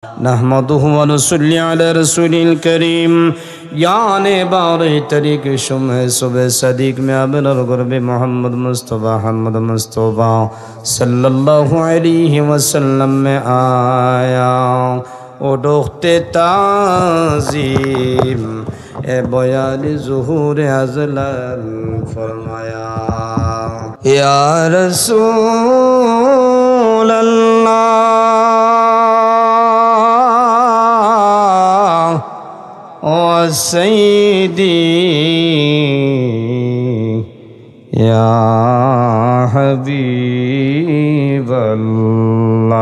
نحمده ونصلي على رسول الكريم याने बारे तरीक शुम सुबह सदीक में अबनर गुरब मोहम्मद मुस्तफ़ा सल्लल्लाहु अलैहि वसल्लम में आया ओ डोखते ताज़ीम ए बयान ज़ुहूर अज़लल फरमाया या रसूल अल्लाह सैयदी या हबीब अल्लाह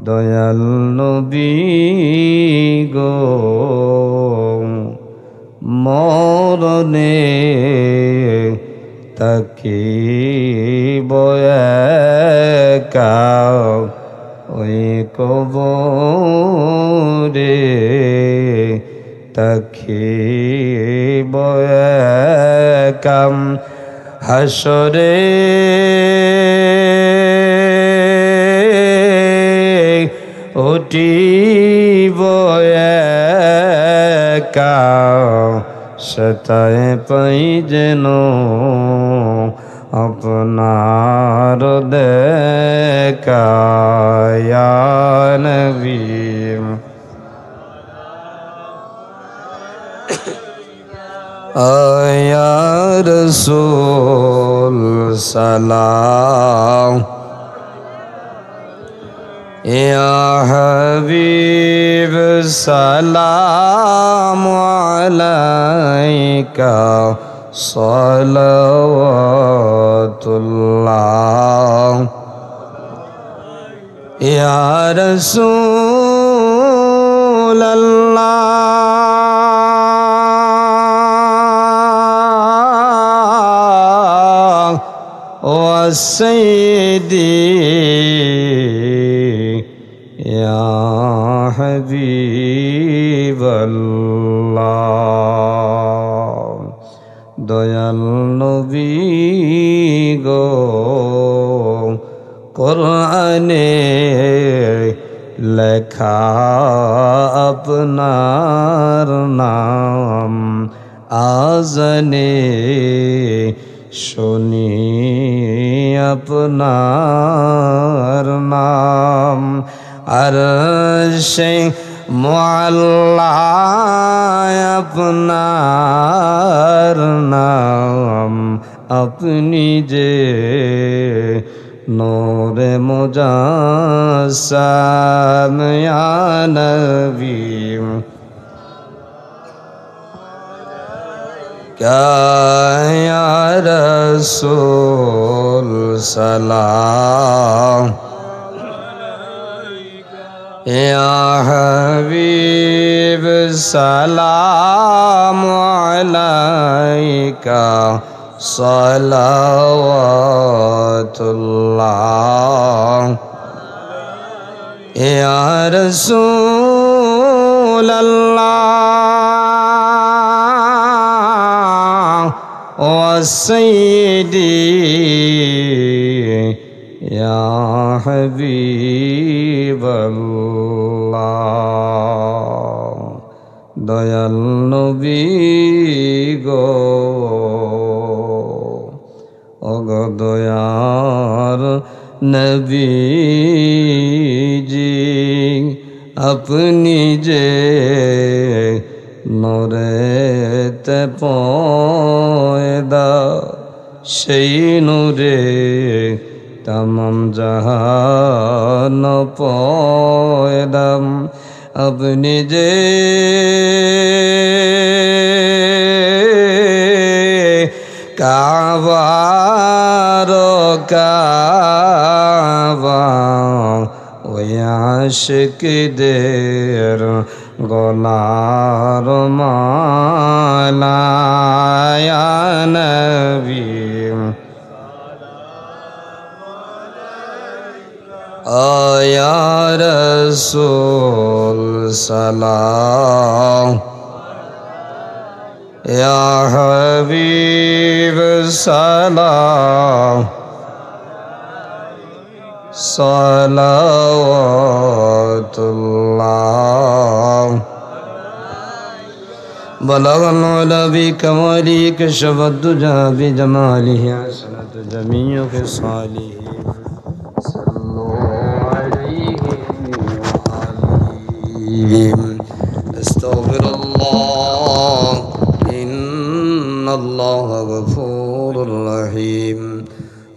दयाल नबी गो मरने तकिब एका ওই কবরে তাকিব একাম হাসরে উঠিব একা সেটাই পাই যেন अपनार देखा या नबी या रसूल सलाम या हबीब सलाम अलैका सलावतुल्लाह या रसूल अल्लाह व सय्यदी या हबीब अल्लाह दयाल नबी गो कुराने लेखा अपनार नाम आज़ने सुनी अपनार नाम अर्शे मुअल्ला अपनार नाम अपनी जे नूरे मुजस्सम या नबी क्या या रसूल सलाम या हबीब सलाम अलैका सलावतुल्लाह या रसूल अल्लाह व सय्यदी या हबीब अल्लाह दयाल नबी गो ओगो दयार नबी जी अपनी जे नूरेते पयदा সেই নূরে तमाम जहान पयदाम अपनी जे काबार काबा ওই আশিকদের গলার মালা ইয়া নবী या रसूल सलाम या हबीब सलाम صلواتullah. بلغ العلا بكماله كشف الدجى بجماله حسنت جميع خصاله صلوا عليه وآله. استغفر الله إن الله غفور رحيم.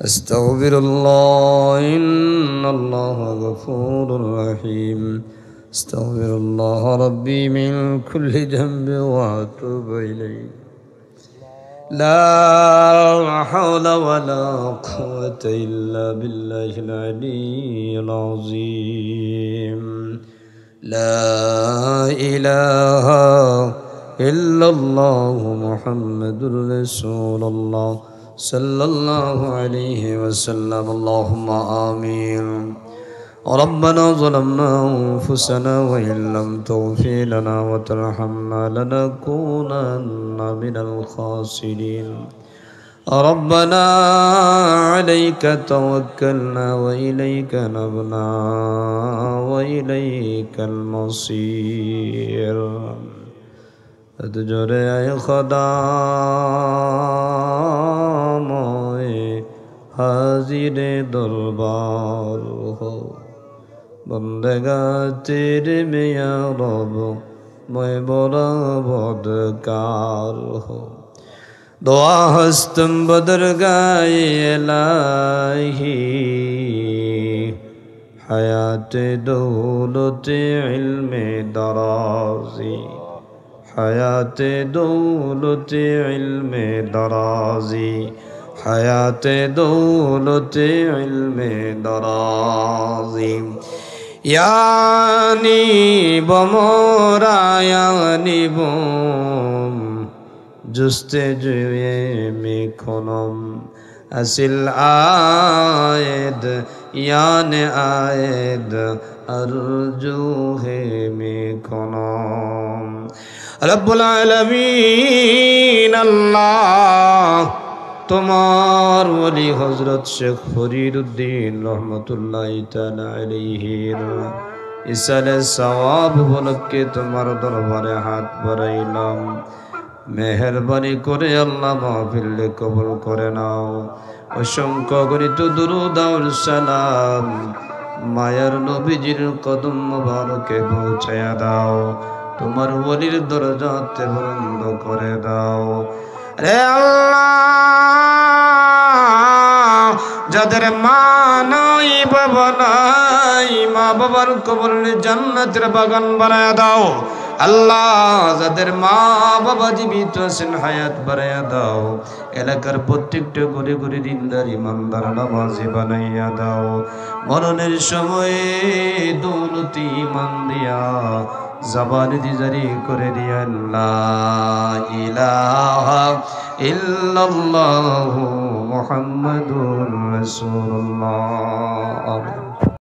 استغفر الله إن الله غفور رحيم. استغفر الله ربي من كل ذنب وأتوب إليه. لا حول ولا قوة إلا بالله العلي العظيم. لا إله إلا الله محمد رسول الله صلى الله عليه وسلم. اللهم آمين. ربنا ظلمنا أنفسنا وإن لم تغفر لنا وترحمنا لنكونن من الخاسرين. ربنا عليك توكلنا وإليك نبنا وإليك المصير. أتجري أي خدام حاضر دربار ہو بندگا تیرے میں یا رب میں بڑا بدکار ہو. دعا ہستم بدرگاہ الہی حیات دولت علم درازی. حیات دولت علم درازی. حیات دولت علم درازی. یعنی بمورا یعنی بم جستجوی میکنم اصل آید یعنی آید ارجوه میکنم. رب العالمین اللہ তোমার ওলি হযরত শেখ ফরিদউদ্দিন রহমাতুল্লাহ তাআলা আলাইহির ইসালে সওয়াব উপলক্ষে তোমার দরবারে হাত বাড়াইলাম। মেহেরবানি করে আল্লাহ মাহফিল কবুল করে নাও। অসংখ্য গণিত দুরূদ ও সালাম মায়ার নবীজির কদম মোবারকে পৌঁছায়া দাও। তোমার ওলির দরজাতে বুলন্দ করে দাও। রে আল্লাহ, যাদের মা নাই বাবা নাই, মা বাবার কবরে জান্নাতের বাগান বানায়া দাও। আল্লাহ, যাদের মা বাবা জীবিত আছেন হায়াত বাড়াইয়া দাও। এলাকার প্রত্যেকটা ঘরে ঘরে দিনদার ইমানদার নামাজি বানাইয়া দাও। মরণের সময়ে দৌলতি ইমান দিয়া জবান জারি করে দিয়া লা ইলাহা ইল্লাল্লাহু মুহাম্মাদুর রাসূলুল্লাহ।